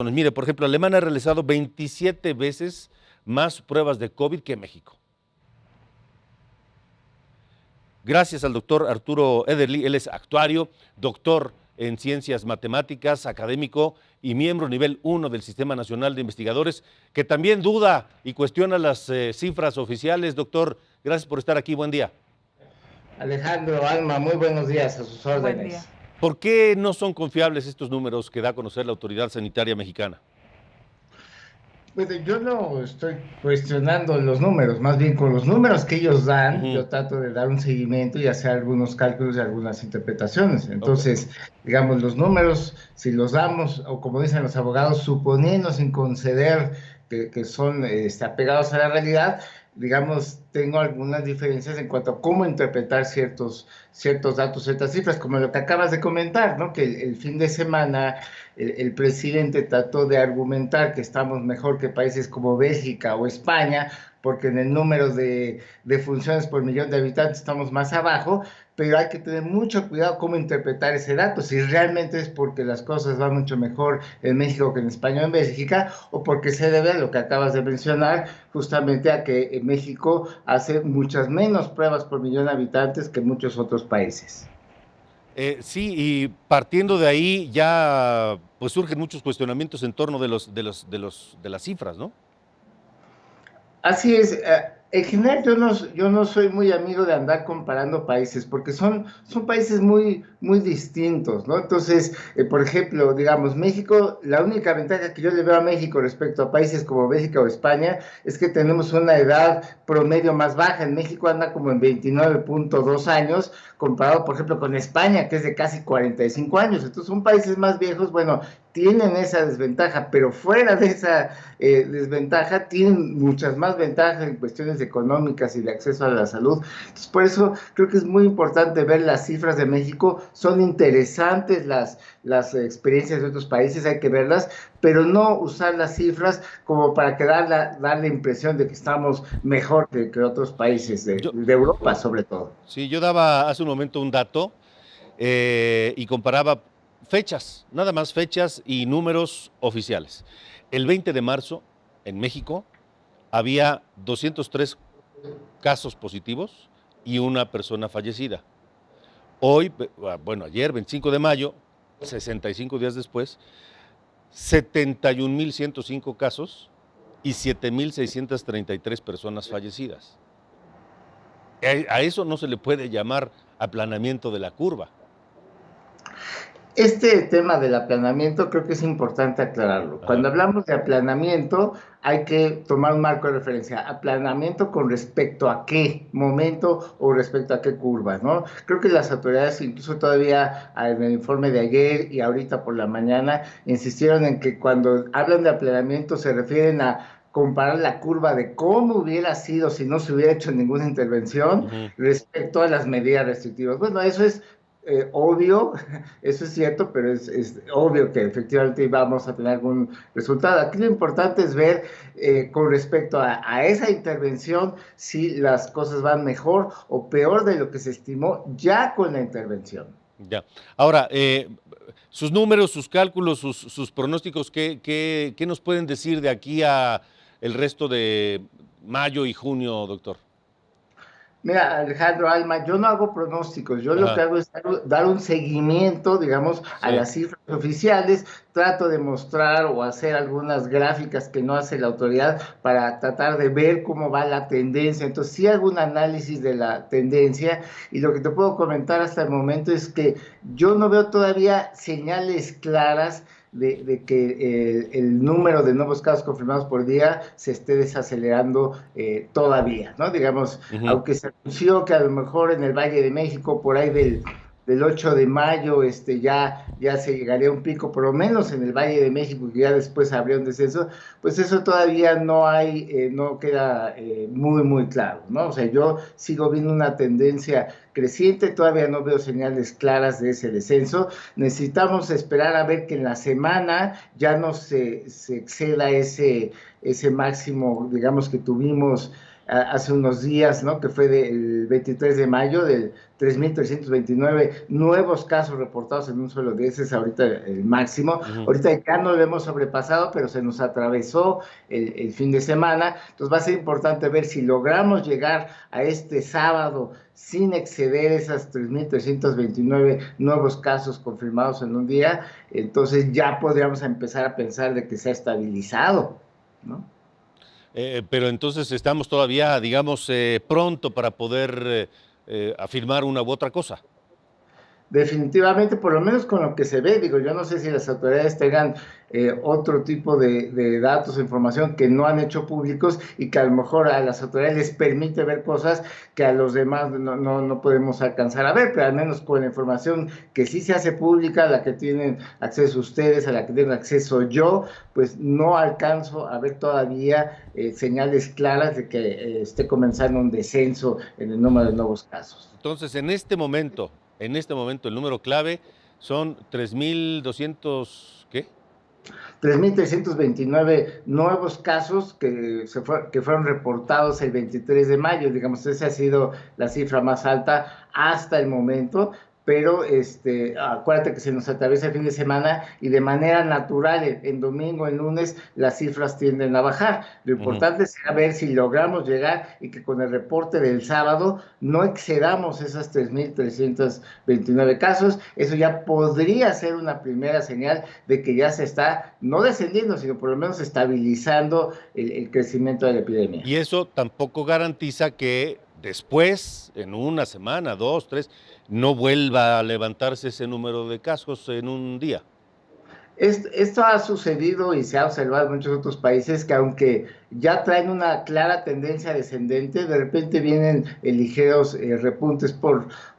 Mire, por ejemplo, Alemania ha realizado 27 veces más pruebas de COVID que México. Gracias al doctor Arturo Ederle, él es actuario, doctor en ciencias matemáticas, académico y miembro nivel 1 del Sistema Nacional de Investigadores, que también duda y cuestiona las cifras oficiales. Doctor, gracias por estar aquí, buen día. Alejandro, Alma, muy buenos días, a sus órdenes. Buen día. ¿Por qué no son confiables estos números que da a conocer la Autoridad Sanitaria Mexicana? Pues yo no estoy cuestionando los números, más bien con los números que ellos dan, yo trato de dar un seguimiento y hacer algunos cálculos y algunas interpretaciones. Entonces, digamos, los números, si los damos, o como dicen los abogados, suponiendo sin conceder que son apegados a la realidad, digamos, tengo algunas diferencias en cuanto a cómo interpretar ciertos datos, ciertas cifras, como lo que acabas de comentar, ¿no? Que el fin de semana el presidente trató de argumentar que estamos mejor que países como Bélgica o España, porque en el número de funciones por millón de habitantes estamos más abajo, pero hay que tener mucho cuidado cómo interpretar ese dato, si realmente es porque las cosas van mucho mejor en México que en España o en Bélgica, o porque se debe a lo que acabas de mencionar, justamente a que en México hace muchas menos pruebas por millón de habitantes que muchos otros países. Sí, y partiendo de ahí ya pues surgen muchos cuestionamientos en torno de las cifras, ¿no? Así es. En general yo no soy muy amigo de andar comparando países porque son países muy distintos, ¿no? Entonces, por ejemplo, digamos, México, la única ventaja que yo le veo a México respecto a países como Bélgica o España es que tenemos una edad promedio más baja. En México anda como en 29.2 años, comparado, por ejemplo, con España, que es de casi 45 años. Entonces, son países más viejos, bueno, tienen esa desventaja, pero fuera de esa desventaja, tienen muchas más ventajas en cuestiones económicas y de acceso a la salud. Entonces, por eso creo que es muy importante ver las cifras de México. Son interesantes las experiencias de otros países, hay que verlas, pero no usar las cifras como para dar la impresión de que estamos mejor que otros países de Europa, sobre todo. Sí, yo daba hace un momento un dato y comparaba fechas, nada más fechas y números oficiales. El 20 de marzo, en México, había 203 casos positivos y una persona fallecida. Hoy, bueno, ayer, 25 de mayo, 65 días después, 71.105 casos y 7.633 personas fallecidas. A eso no se le puede llamar aplanamiento de la curva. Este tema del aplanamiento creo que es importante aclararlo. Cuando hablamos de aplanamiento hay que tomar un marco de referencia. Aplanamiento con respecto a qué momento o respecto a qué curva, ¿no? Creo que las autoridades, incluso todavía en el informe de ayer y ahorita por la mañana, insistieron en que cuando hablan de aplanamiento se refieren a comparar la curva de cómo hubiera sido si no se hubiera hecho ninguna intervención respecto a las medidas restrictivas. Bueno, eso es obvio, eso es cierto, pero es obvio que efectivamente vamos a tener algún resultado. Aquí lo importante es ver con respecto a esa intervención si las cosas van mejor o peor de lo que se estimó ya con la intervención. Ya. Ahora, sus números, sus cálculos, sus pronósticos, ¿qué nos pueden decir de aquí a el resto de mayo y junio, doctor? Mira, Alejandro, Alma, yo no hago pronósticos, yo lo que hago es dar un seguimiento, digamos, a las cifras oficiales, trato de mostrar o hacer algunas gráficas que no hace la autoridad para tratar de ver cómo va la tendencia. Entonces, sí hago un análisis de la tendencia y lo que te puedo comentar hasta el momento es que yo no veo todavía señales claras de que el número de nuevos casos confirmados por día se esté desacelerando todavía, ¿no? Digamos, aunque se anunció que a lo mejor en el Valle de México, por ahí del 8 de mayo, ya se llegaría a un pico, por lo menos en el Valle de México, que ya después habría un descenso, pues eso todavía no queda muy claro, ¿no? O sea, yo sigo viendo una tendencia creciente, todavía no veo señales claras de ese descenso. Necesitamos esperar a ver que en la semana ya no se exceda ese máximo, digamos, que tuvimos hace unos días, ¿no? Que fue del 23 de mayo, del 3.329 nuevos casos reportados en un solo día, ese es ahorita el máximo. Ahorita ya no lo hemos sobrepasado, pero se nos atravesó el fin de semana, entonces va a ser importante ver si logramos llegar a este sábado sin exceder esas 3.329 nuevos casos confirmados en un día, entonces ya podríamos empezar a pensar de que se ha estabilizado, ¿no? Pero entonces estamos todavía, digamos, pronto para poder afirmar una u otra cosa. Definitivamente, por lo menos con lo que se ve, digo, yo no sé si las autoridades tengan otro tipo de datos o información que no han hecho públicos y que a lo mejor a las autoridades les permite ver cosas que a los demás no podemos alcanzar a ver, pero al menos con la información que sí se hace pública, a la que tienen acceso ustedes, a la que tengo acceso yo, pues no alcanzo a ver todavía señales claras de que esté comenzando un descenso en el número de nuevos casos. Entonces, en este momento, el número clave son 3.200, ¿qué? 3.329 nuevos casos que fueron reportados el 23 de mayo, digamos, esa ha sido la cifra más alta hasta el momento, pero acuérdate que se nos atraviesa el fin de semana y de manera natural en domingo, en lunes, las cifras tienden a bajar. Lo importante será ver si logramos llegar y que con el reporte del sábado no excedamos esas 3.329 casos. Eso ya podría ser una primera señal de que ya se está no descendiendo, sino por lo menos estabilizando el crecimiento de la epidemia. Y eso tampoco garantiza que después, en una semana, 2, 3, no vuelva a levantarse ese número de casos en un día. Esto ha sucedido y se ha observado en muchos otros países que aunque ya traen una clara tendencia descendente, de repente vienen ligeros repuntes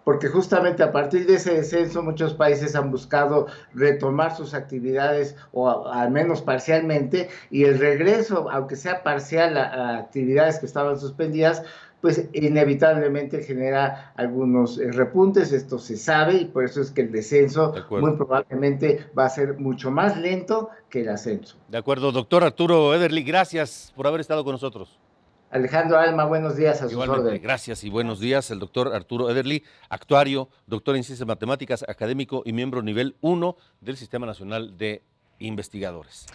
porque justamente a partir de ese descenso muchos países han buscado retomar sus actividades o al menos parcialmente, y el regreso, aunque sea parcial a actividades que estaban suspendidas, pues inevitablemente genera algunos repuntes, esto se sabe, y por eso es que el descenso muy probablemente va a ser mucho más lento que el ascenso. De acuerdo, doctor Arturo Ederle, gracias por haber estado con nosotros. Alejandro Alma, buenos días, a sus órdenes. Gracias y buenos días. El doctor Arturo Ederle, actuario, doctor en Ciencias Matemáticas, académico y miembro nivel 1 del Sistema Nacional de Investigadores.